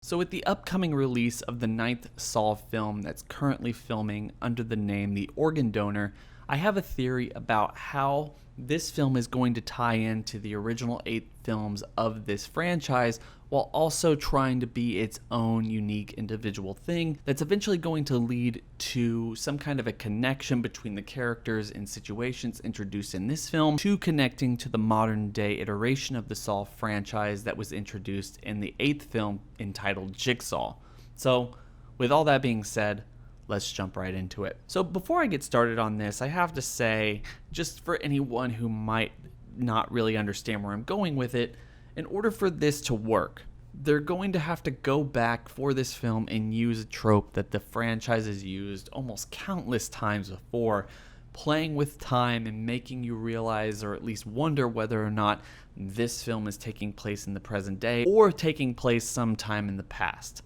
So with the upcoming release of the 9th Saw film that's currently filming under the name The Organ Donor, I have a theory about how this film is going to tie into the original 8 films of this franchise while also trying to be its own unique individual thing that's eventually going to lead to some kind of a connection between the characters and situations introduced in this film to connecting to the modern day iteration of the Saw franchise that was introduced in the 8th film entitled Jigsaw. So with all that being said, let's jump right into it. So before I get started on this, I have to say, just for anyone who might not really understand where I'm going with it, in order for this to work, they're going to have to go back for this film and use a trope that the franchise has used almost countless times before, playing with time and making you realize or at least wonder whether or not this film is taking place in the present day or taking place sometime in the past.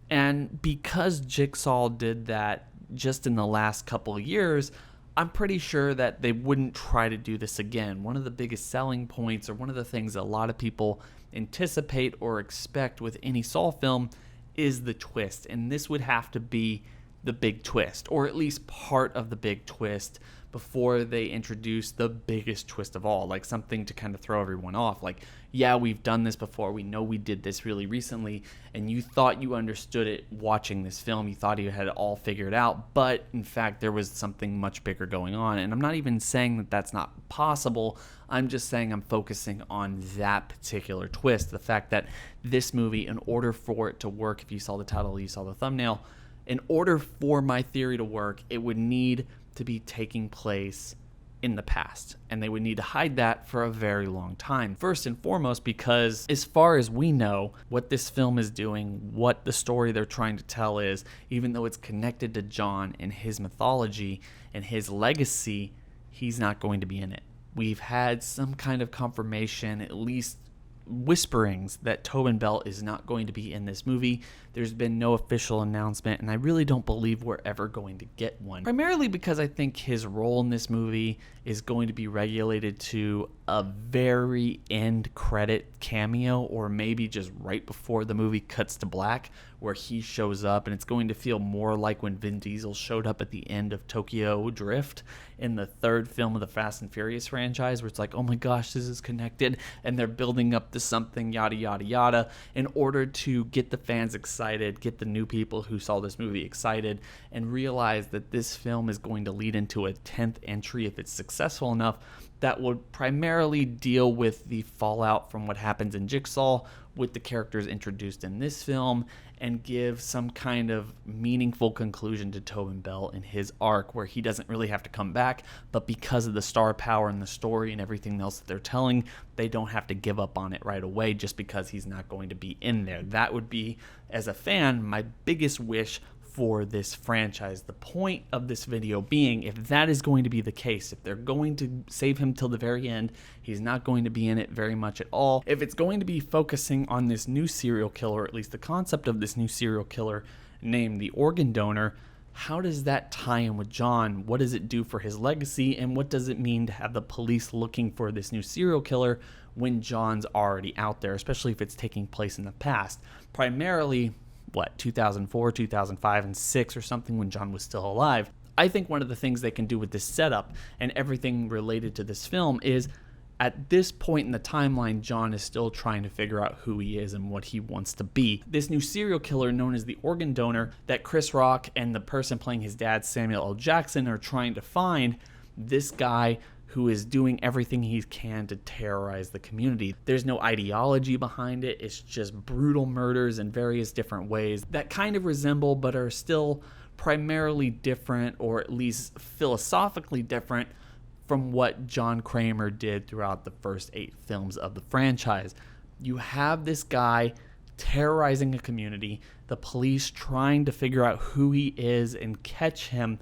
And because Jigsaw did that just in the last couple of years, I'm pretty sure that they wouldn't try to do this again. One of the biggest selling points, or one of the things that a lot of people anticipate or expect with any Saw film, is the twist. And this would have to be the big twist, or at least part of the big twist, before they introduce the biggest twist of all, like something to kind of throw everyone off. Like, yeah, we've done this before. We know we did this really recently, and you thought you understood it watching this film. You thought you had it all figured out, but in fact, there was something much bigger going on. And I'm not even saying that that's not possible. I'm just saying I'm focusing on that particular twist. The fact that this movie, in order for it to work, if you saw the title, you saw the thumbnail, in order for my theory to work, it would need to be taking place in the past, and they would need to hide that for a very long time. First and foremost, because as far as we know, what this film is doing, what the story they're trying to tell is, even though it's connected to John and his mythology and his legacy, he's not going to be in it. We've had some kind of confirmation, at least whisperings, that Tobin Bell is not going to be in this movie. There's been no official announcement, and I really don't believe we're ever going to get one. Primarily because I think his role in this movie is going to be regulated to a very end credit cameo, or maybe just right before the movie cuts to black, where he shows up, and it's going to feel more like when Vin Diesel showed up at the end of Tokyo Drift in the 3rd film of the Fast and Furious franchise, where it's like, oh my gosh, this is connected, and they're building up to something, yada yada yada, in order to get the fans excited, get the new people who saw this movie excited, and realize that this film is going to lead into a 10th entry, if it's successful enough, that would primarily deal with the fallout from what happens in Jigsaw with the characters introduced in this film, and give some kind of meaningful conclusion to Tobin Bell in his arc, where he doesn't really have to come back, but because of the star power and the story and everything else that they're telling, they don't have to give up on it right away just because he's not going to be in there. That would be, as a fan, my biggest wish for this franchise. The point of this video being, if that is going to be the case, if they're going to save him till the very end, he's not going to be in it very much at all. If it's going to be focusing on this new serial killer, or at least the concept of this new serial killer named the Organ Donor, how does that tie in with John? What does it do for his legacy? And what does it mean to have the police looking for this new serial killer when John's already out there, especially if it's taking place in the past? Primarily, 2004, 2005, and 6 or something, when John was still alive. I think one of the things they can do with this setup and everything related to this film is, at this point in the timeline, John is still trying to figure out who he is and what he wants to be. This new serial killer known as the Organ Donor that Chris Rock and the person playing his dad, Samuel L. Jackson, are trying to find, this guy who is doing everything he can to terrorize the community. There's no ideology behind it. It's just brutal murders in various different ways that kind of resemble, but are still primarily different, or at least philosophically different, from what John Kramer did throughout the first 8 films of the franchise. You have this guy terrorizing a community, the police trying to figure out who he is and catch him,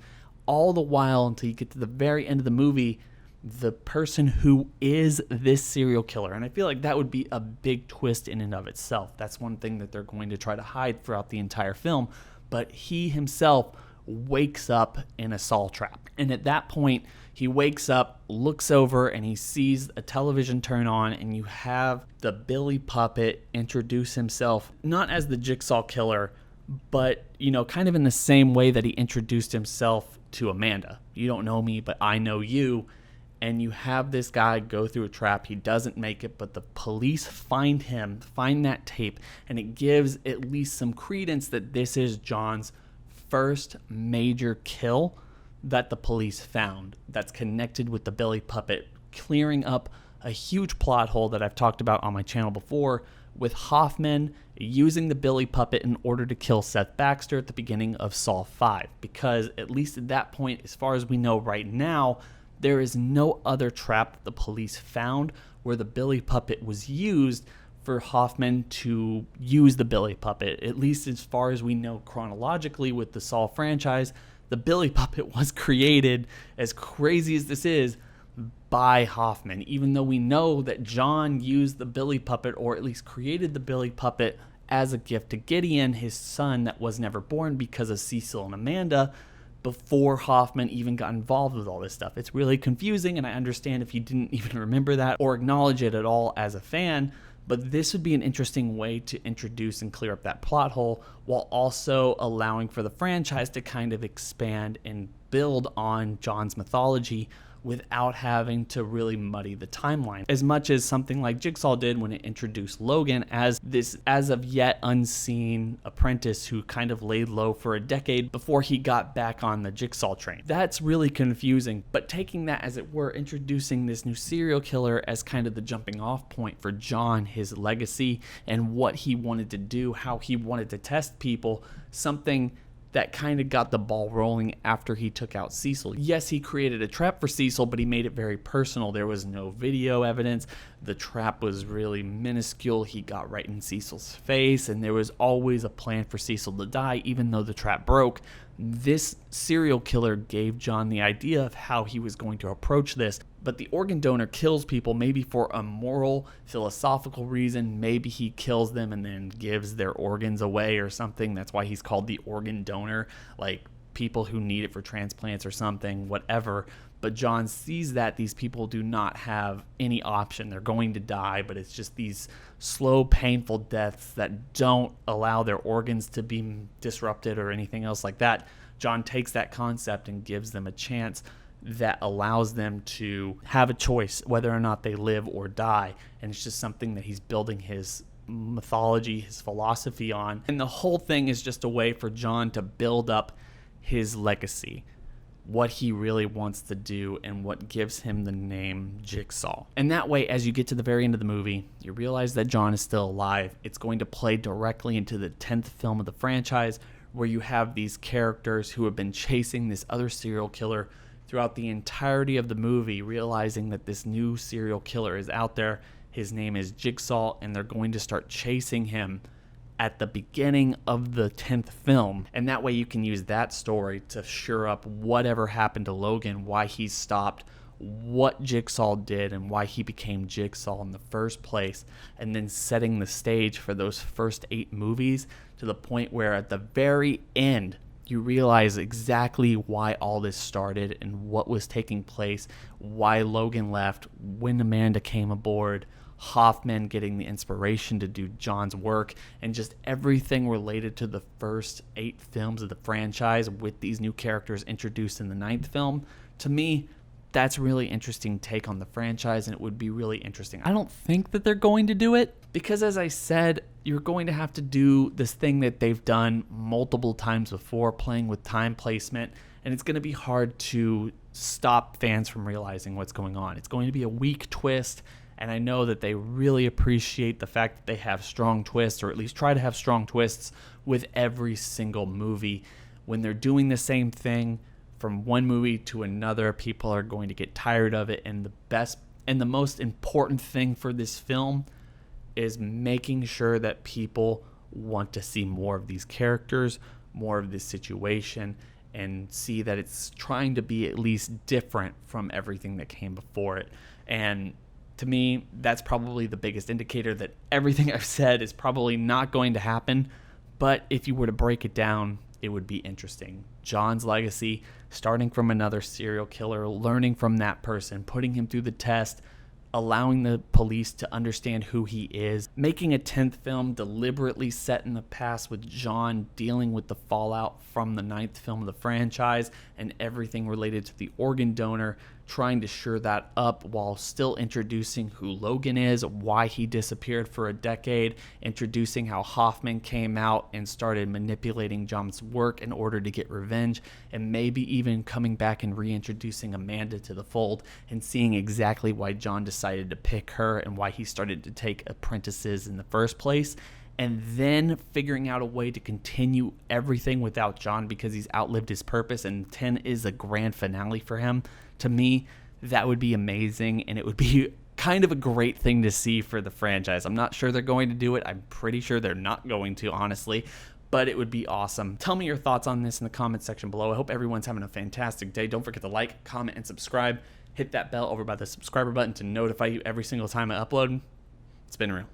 all the while until you get to the very end of the movie, the person who is this serial killer. And I feel like that would be a big twist in and of itself. That's one thing that they're going to try to hide throughout the entire film. But he himself wakes up in a saw trap. And at that point, he wakes up, looks over, and he sees a television turn on, and you have the Billy puppet introduce himself, not as the Jigsaw killer, but, kind of in the same way that he introduced himself to Amanda. You don't know me, but I know you. And you have this guy go through a trap. He doesn't make it, but the police find that tape, and it gives at least some credence that this is John's first major kill that the police found that's connected with the Billy puppet, clearing up a huge plot hole that I've talked about on my channel before, with Hoffman using the Billy puppet in order to kill Seth Baxter at the beginning of Saw 5. Because at least at that point, as far as we know right now, there is no other trap that the police found where the Billy puppet was used for Hoffman to use the Billy puppet. At least as far as we know chronologically with the Saw franchise, the Billy puppet was created, as crazy as this is, by Hoffman. Even though we know that John used the Billy puppet, or at least created the Billy puppet as a gift to Gideon, his son that was never born because of Cecil and Amanda, before Hoffman even got involved with all this stuff. It's really confusing, and I understand if you didn't even remember that or acknowledge it at all as a fan, but this would be an interesting way to introduce and clear up that plot hole while also allowing for the franchise to kind of expand and build on John's mythology without having to really muddy the timeline, as much as something like Jigsaw did when it introduced Logan as this as of yet unseen apprentice who kind of laid low for a decade before he got back on the Jigsaw train. That's really confusing, but taking that, as it were, introducing this new serial killer as kind of the jumping off point for John, his legacy, and what he wanted to do, how he wanted to test people, something that kind of got the ball rolling after he took out Cecil. Yes, he created a trap for Cecil, but he made it very personal. There was no video evidence. The trap was really minuscule. He got right in Cecil's face, and there was always a plan for Cecil to die, even though the trap broke. This serial killer gave John the idea of how he was going to approach this, but the organ donor kills people maybe for a moral, philosophical reason. Maybe he kills them and then gives their organs away or something. That's why he's called the organ donor, like people who need it for transplants or something, whatever. But John sees that these people do not have any option. They're going to die, but it's just these slow, painful deaths that don't allow their organs to be disrupted or anything else like that. John takes that concept and gives them a chance that allows them to have a choice whether or not they live or die. And it's just something that he's building his mythology, his philosophy on. And the whole thing is just a way for John to build up his legacy, what he really wants to do, and what gives him the name Jigsaw. And that way, as you get to the very end of the movie, you realize that John is still alive. It's going to play directly into the 10th film of the franchise, where you have these characters who have been chasing this other serial killer throughout the entirety of the movie, realizing that this new serial killer is out there. His name is Jigsaw, and they're going to start chasing him at the beginning of the 10th film. And that way you can use that story to shore up whatever happened to Logan, why he stopped, what Jigsaw did, and why he became Jigsaw in the first place, and then setting the stage for those first 8 movies to the point where at the very end you realize exactly why all this started and what was taking place, why Logan left, when Amanda came aboard, Hoffman getting the inspiration to do John's work, and just everything related to the first 8 films of the franchise with these new characters introduced in the 9th film. To me, that's really interesting take on the franchise, and it would be really interesting. I don't think that they're going to do it because, as I said, you're going to have to do this thing that they've done multiple times before, playing with time placement, and it's going to be hard to stop fans from realizing what's going on. It's going to be a weak twist, and I know that they really appreciate the fact that they have strong twists, or at least try to have strong twists with every single movie. When they're doing the same thing from one movie to another, people are going to get tired of it, and the best and the most important thing for this film is making sure that people want to see more of these characters, more of this situation, and see that it's trying to be at least different from everything that came before it. And to me, that's probably the biggest indicator that everything I've said is probably not going to happen. But if you were to break it down, it would be interesting. John's legacy, starting from another serial killer, learning from that person, putting him through the test, allowing the police to understand who he is, making a 10th film deliberately set in the past with John dealing with the fallout from the 9th film of the franchise and everything related to the organ donor, trying to shore that up while still introducing who Logan is, why he disappeared for a decade, introducing how Hoffman came out and started manipulating John's work in order to get revenge, and maybe even coming back and reintroducing Amanda to the fold and seeing exactly why John decided to pick her and why he started to take apprentices in the first place. And then figuring out a way to continue everything without John because he's outlived his purpose, and 10 is a grand finale for him. To me, that would be amazing, and it would be kind of a great thing to see for the franchise. I'm not sure they're going to do it. I'm pretty sure they're not going to, honestly, but it would be awesome. Tell me your thoughts on this in the comment section below. I hope everyone's having a fantastic day. Don't forget to like, comment, and subscribe. Hit that bell over by the subscriber button to notify you every single time I upload. It's been real.